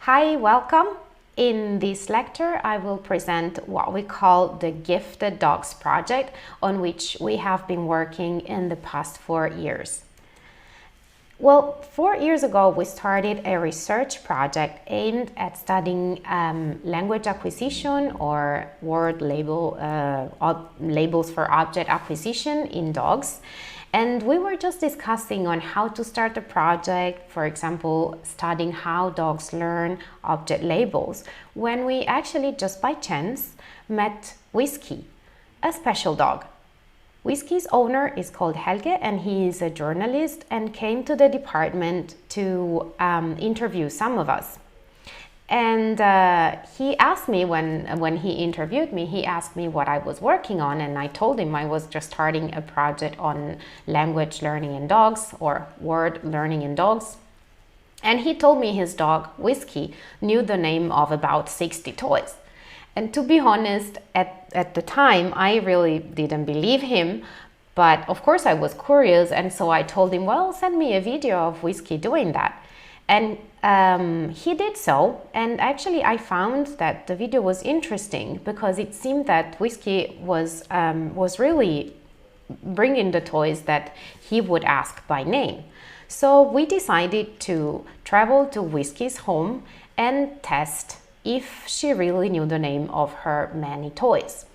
Hi, welcome. In this lecture, I will present what we call the Gifted Dogs project, on which we have been working in the past 4 years. Well, 4 years ago, we started a research project aimed at studying language acquisition or word labels for object acquisition in dogs. And we were just discussing on how to start the project, for example, studying how dogs learn object labels, when we actually just by chance met Whiskey, a special dog. Whiskey's owner is called Helge, and he is a journalist and came to the department to interview some of us. And he asked me, when he interviewed me, he asked me what I was working on, and I told him I was just starting a project on language learning in dogs or word learning in dogs. And he told me his dog, Whiskey, knew the name of about 60 toys. And to be honest, at the time, I really didn't believe him. But of course I was curious, and so I told him, well, send me a video of Whiskey doing that. And he did so, and actually I found that the video was interesting because it seemed that Whiskey was really bringing the toys that he would ask by name. So we decided to travel to Whiskey's home and test if she really knew the name of her many toys.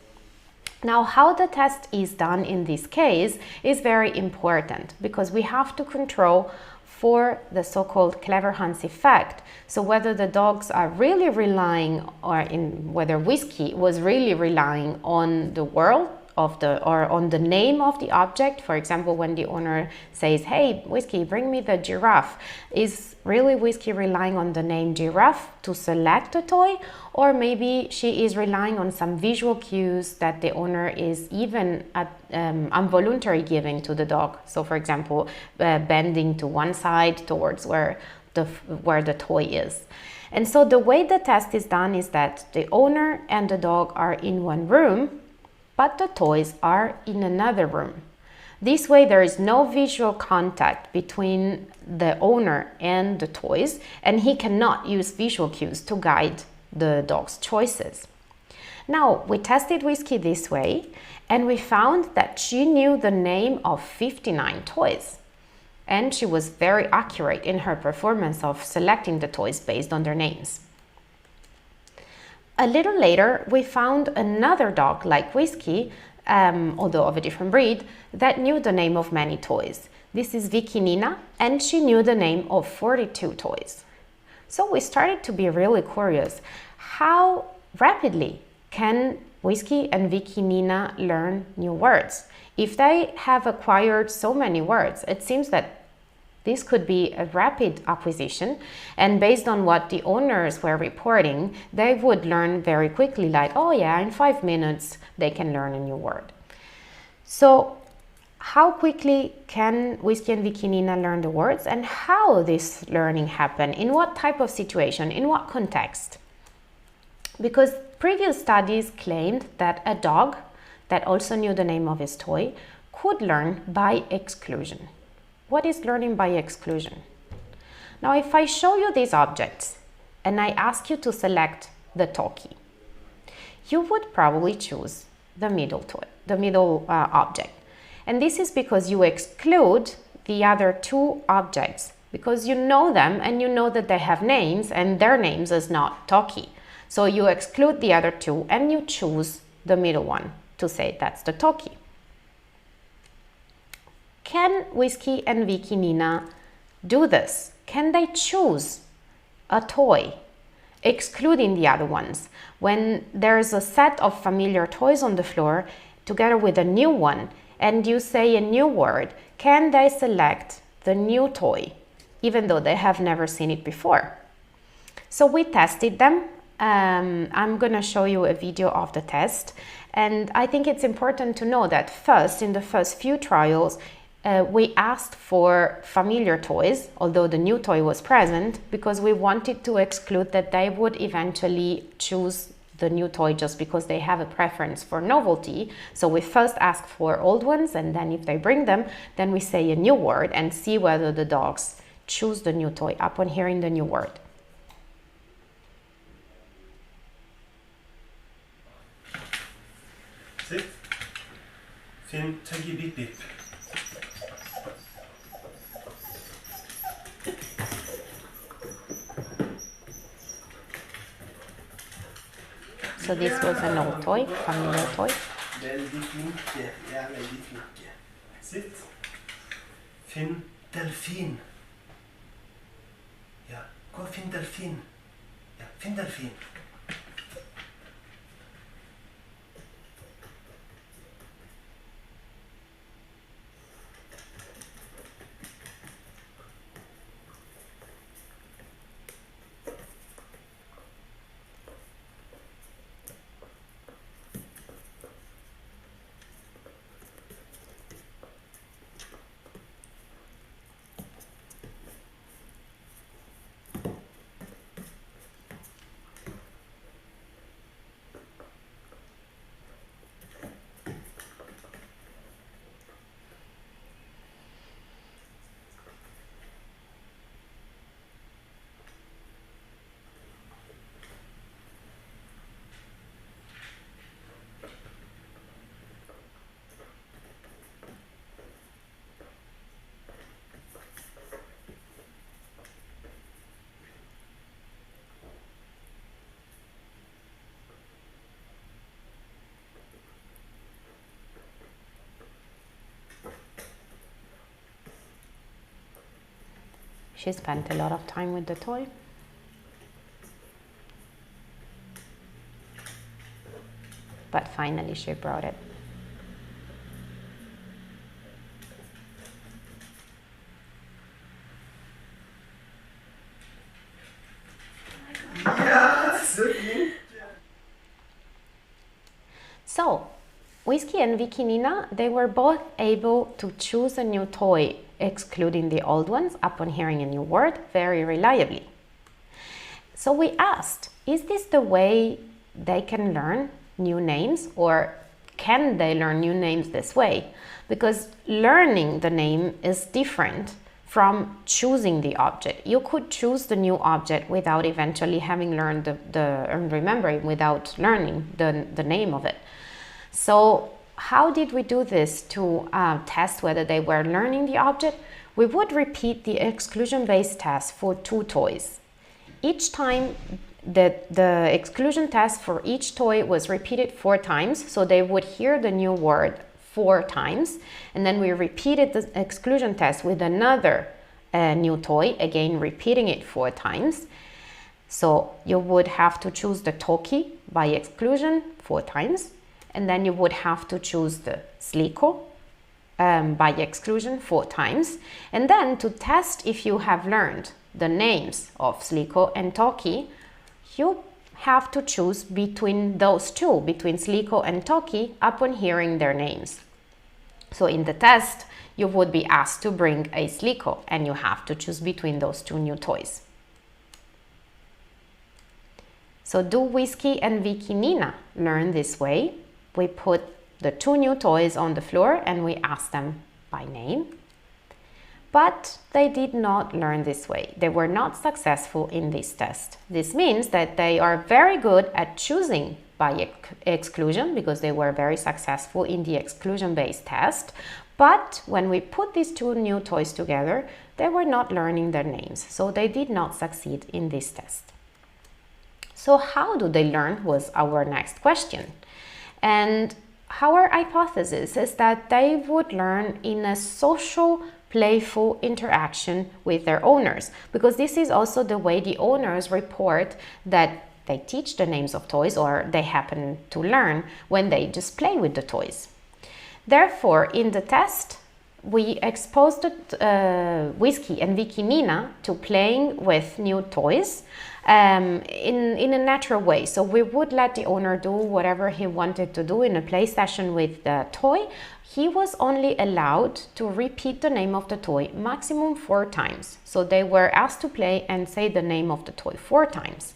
Now, how the test is done in this case is very important because we have to control for the so-called clever Hans effect. So whether the dogs are really relying, or whether Whiskey was really relying on the word of or on the name of the object. For example, when the owner says, hey, Whiskey, bring me the giraffe, is really Whiskey relying on the name giraffe to select a toy? Or maybe she is relying on some visual cues that the owner is even involuntarily giving to the dog. So for example, bending to one side towards where the toy is. And so the way the test is done is that the owner and the dog are in one room, but the toys are in another room. This way there is no visual contact between the owner and the toys, and he cannot use visual cues to guide the dog's choices. Now, we tested Whiskey this way, and we found that she knew the name of 59 toys. And she was very accurate in her performance of selecting the toys based on their names. A little later, we found another dog like Whiskey, although of a different breed, that knew the name of many toys. This is Vickyina, and she knew the name of 42 toys. So we started to be really curious. How rapidly can Whiskey and Vickyina learn new words? If they have acquired so many words, it seems that this could be a rapid acquisition, and based on what the owners were reporting, they would learn very quickly, like, oh yeah, in 5 minutes they can learn a new word. So how quickly can Whiskey and Vickyina learn the words, and how this learning happen? In what type of situation? In what context? Because previous studies claimed that a dog that also knew the name of his toy could learn by exclusion. What is learning by exclusion? Now, if I show you these objects and I ask you to select the talkie, you would probably choose the middle toy, the middle object. And this is because you exclude the other two objects because you know them and you know that they have names and their names is not talkie. So you exclude the other two and you choose the middle one to say that's the talkie. Can Whiskey and Vickyina do this? Can they choose a toy, excluding the other ones? When there's a set of familiar toys on the floor, together with a new one, and you say a new word, can they select the new toy, even though they have never seen it before? So we tested them. I'm going to show you a video of the test. And I think it's important to know that first, in the first few trials, we asked for familiar toys, although the new toy was present, because we wanted to exclude that they would eventually choose the new toy just because they have a preference for novelty. So we first ask for old ones, and then if they bring them, then we say a new word and see whether the dogs choose the new toy upon hearing the new word. Sit. Finn, tuggy beep beep. So this was an old toy, familiar toy. Veldig flinke. Jeg er veldig flinke. Sitt. Finn delfin. Ja, gå og finn delfin. Ja, finn delfin. She spent a lot of time with the toy. But finally she brought it. So, Whiskey and Vickyina, they were both able to choose a new toy, excluding the old ones upon hearing a new word very reliably. So we asked, is this the way they can learn new names, or can they learn new names this way? Because learning the name is different from choosing the object. You could choose the new object without eventually having learned and remembering without learning the name of it. So how did we do this to test whether they were learning the object? We would repeat the exclusion-based test for 2 toys. Each time the exclusion test for each toy was repeated 4 times, so they would hear the new word 4 times, and then we repeated the exclusion test with another new toy, again repeating it 4 times. So you would have to choose the Toki by exclusion 4 times, and then you would have to choose the Sliko by exclusion 4 times. And then to test if you have learned the names of Sliko and Toki, you have to choose between those two, between Sliko and Toki, upon hearing their names. So in the test, you would be asked to bring a Sliko, and you have to choose between those 2 new toys. So do Whiskey and Vickyina learn this way? We put the 2 new toys on the floor and we asked them by name. But they did not learn this way. They were not successful in this test. This means that they are very good at choosing by exclusion, because they were very successful in the exclusion-based test. But when we put these 2 new toys together, they were not learning their names. So they did not succeed in this test. So how do they learn was our next question. And our hypothesis is that they would learn in a social, playful interaction with their owners, because this is also the way the owners report that they teach the names of toys, or they happen to learn when they just play with the toys. Therefore, in the test, we exposed Whiskey and Vickyina to playing with new toys in a natural way. So we would let the owner do whatever he wanted to do in a play session with the toy. He was only allowed to repeat the name of the toy maximum 4 times. So they were asked to play and say the name of the toy 4 times.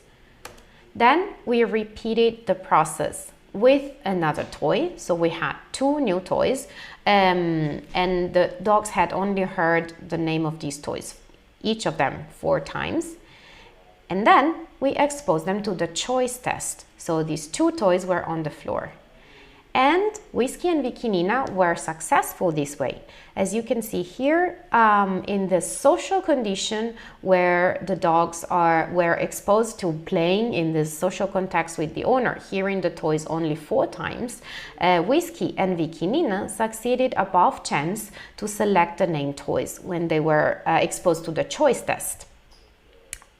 Then we repeated the process with another toy. So we had 2 new toys, and the dogs had only heard the name of these toys, each of them 4 times. And then we exposed them to the choice test. So these 2 toys were on the floor. And Whiskey and Vickyina were successful this way. As you can see here, in the social condition where the dogs were exposed to playing in this social context with the owner, hearing the toys only 4 times, Whiskey and Vickyina succeeded above chance to select the named toys when they were exposed to the choice test.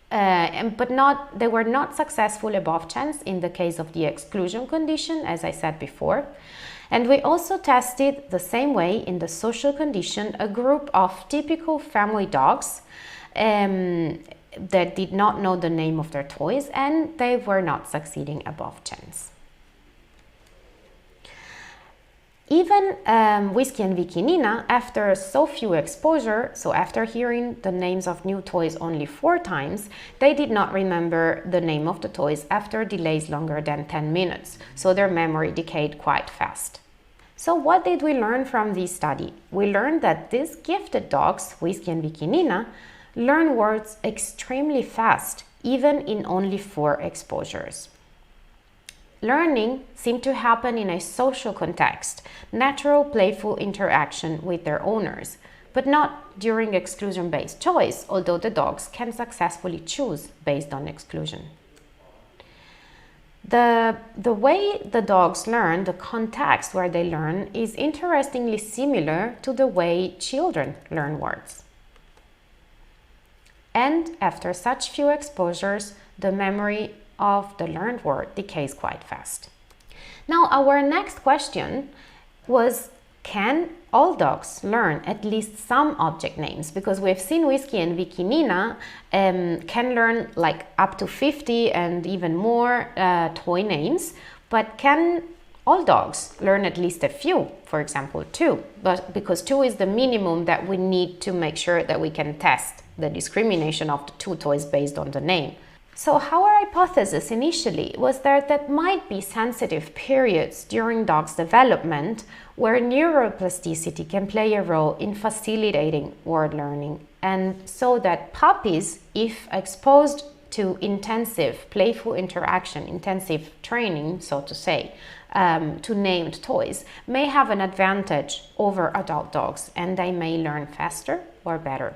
But they were not successful above chance in the case of the exclusion condition, as I said before. And we also tested the same way in the social condition a group of typical family dogs that did not know the name of their toys, and they were not succeeding above chance. Even Whiskey and Vickyina, after so few exposure, so after hearing the names of new toys only 4 times, they did not remember the name of the toys after delays longer than 10 minutes, so their memory decayed quite fast. So what did we learn from this study? We learned that these gifted dogs, Whiskey and Vickyina, learn words extremely fast, even in only 4 exposures. Learning seemed to happen in a social context, natural, playful interaction with their owners, but not during exclusion-based choice, although the dogs can successfully choose based on exclusion. The way the dogs learn, the context where they learn, is interestingly similar to the way children learn words. And after such few exposures, the memory of the learned word decays quite fast. Now, our next question was, can all dogs learn at least some object names? Because we've seen Whiskey and Vickyina can learn like up to 50 and even more toy names, but can all dogs learn at least a few, for example 2, but because 2 is the minimum that we need to make sure that we can test the discrimination of the 2 toys based on the name. So our hypothesis initially was that might be sensitive periods during dogs' development where neuroplasticity can play a role in facilitating word learning, and so that puppies, if exposed to intensive playful interaction, intensive training, so to say, to named toys, may have an advantage over adult dogs, and they may learn faster or better.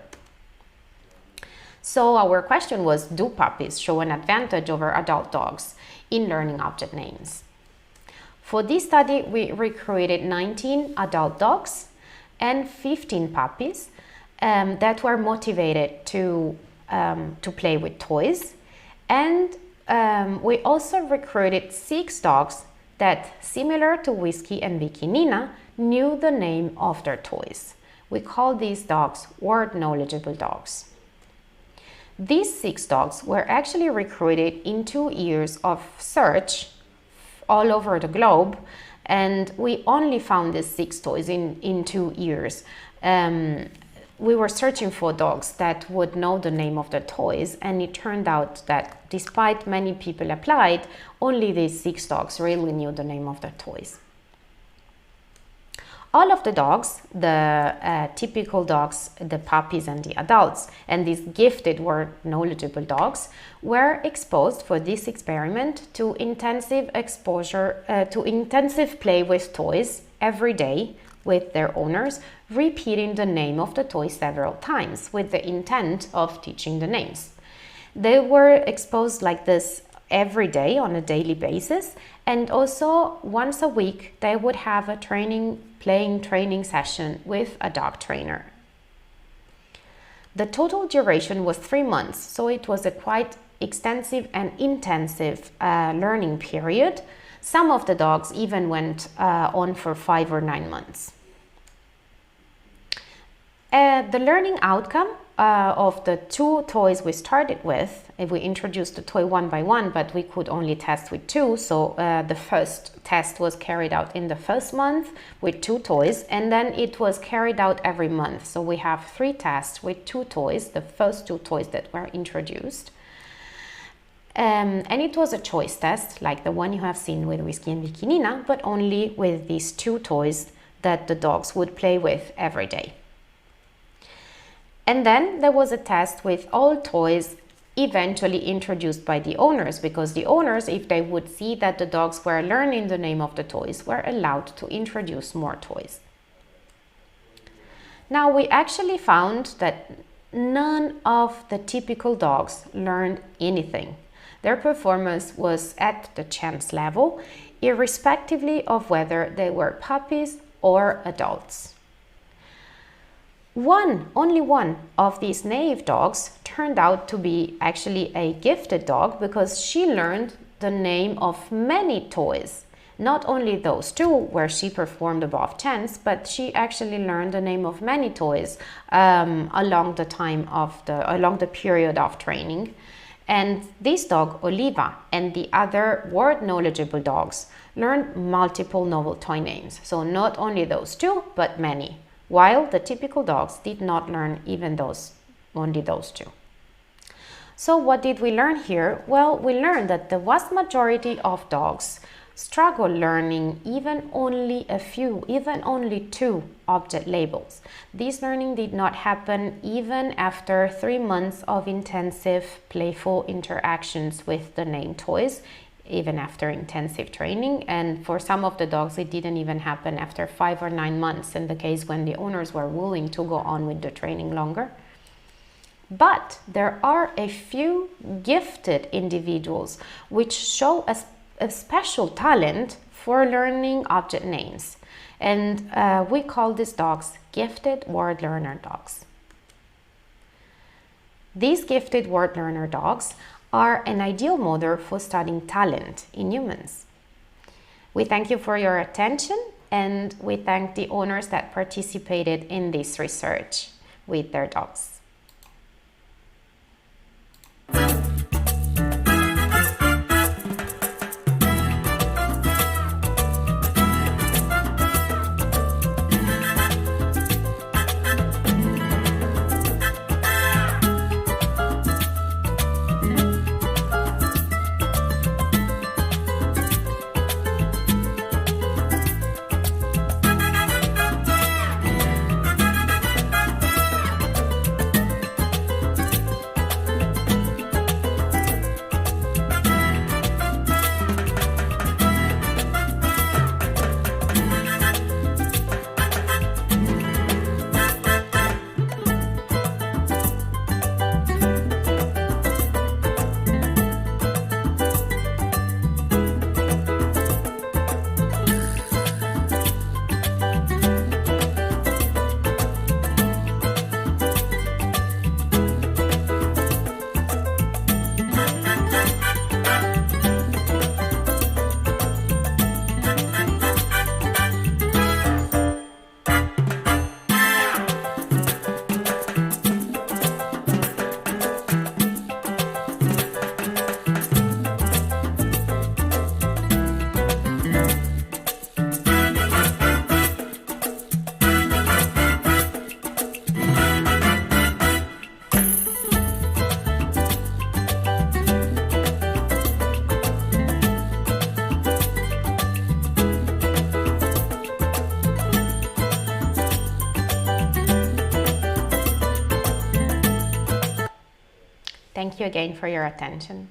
So our question was, do puppies show an advantage over adult dogs in learning object names? For this study, we recruited 19 adult dogs and 15 puppies that were motivated to play with toys. And we also recruited 6 dogs that, similar to Whiskey and Vickyina, knew the name of their toys. We call these dogs word knowledgeable dogs. These 6 dogs were actually recruited in 2 years of search all over the globe, and we only found these 6 toys in 2 years. We were searching for dogs that would know the name of the toys, and it turned out that despite many people applied, only these 6 dogs really knew the name of the toys. All of the dogs, the typical dogs, the puppies and the adults, and these gifted word knowledgeable dogs were exposed for this experiment to intensive exposure, to intensive play with toys every day with their owners, repeating the name of the toy several times with the intent of teaching the names. They were exposed like this every day on a daily basis, and also once a week they would have a playing training session with a dog trainer. The total duration was 3 months, so it was a quite extensive and intensive learning period. Some of the dogs even went on for 5 or 9 months. The learning outcome of the 2 toys we started with, we introduced the toy one by one, but we could only test with 2. So the first test was carried out in the first month with 2 toys, and then it was carried out every month. So we have 3 tests with 2 toys, the first 2 toys that were introduced. And it was a choice test, like the one you have seen with Whiskey and Vickyina, but only with these 2 toys that the dogs would play with every day. And then there was a test with all toys eventually introduced by the owners, because the owners, if they would see that the dogs were learning the name of the toys, were allowed to introduce more toys. Now, we actually found that none of the typical dogs learned anything. Their performance was at the chance level, irrespectively of whether they were puppies or adults. Only one of these naive dogs turned out to be actually a gifted dog, because she learned the name of many toys. Not only those two where she performed above chance, but she actually learned the name of many toys along the period of training. And this dog, Oliva, and the other word knowledgeable dogs learned multiple novel toy names. So not only those two, but many, while the typical dogs did not learn only those two. So what did we learn here? Well, we learned that the vast majority of dogs struggle learning even only two object labels. This learning did not happen even after 3 months of intensive playful interactions with the named toys, even after intensive training. And for some of the dogs, it didn't even happen after 5 or 9 months, in the case when the owners were willing to go on with the training longer. But there are a few gifted individuals which show a special talent for learning object names. And we call these dogs gifted word learner dogs. These gifted word learner dogs are an ideal model for studying talent in humans. We thank you for your attention, and we thank the owners that participated in this research with their dogs. Thank you again for your attention.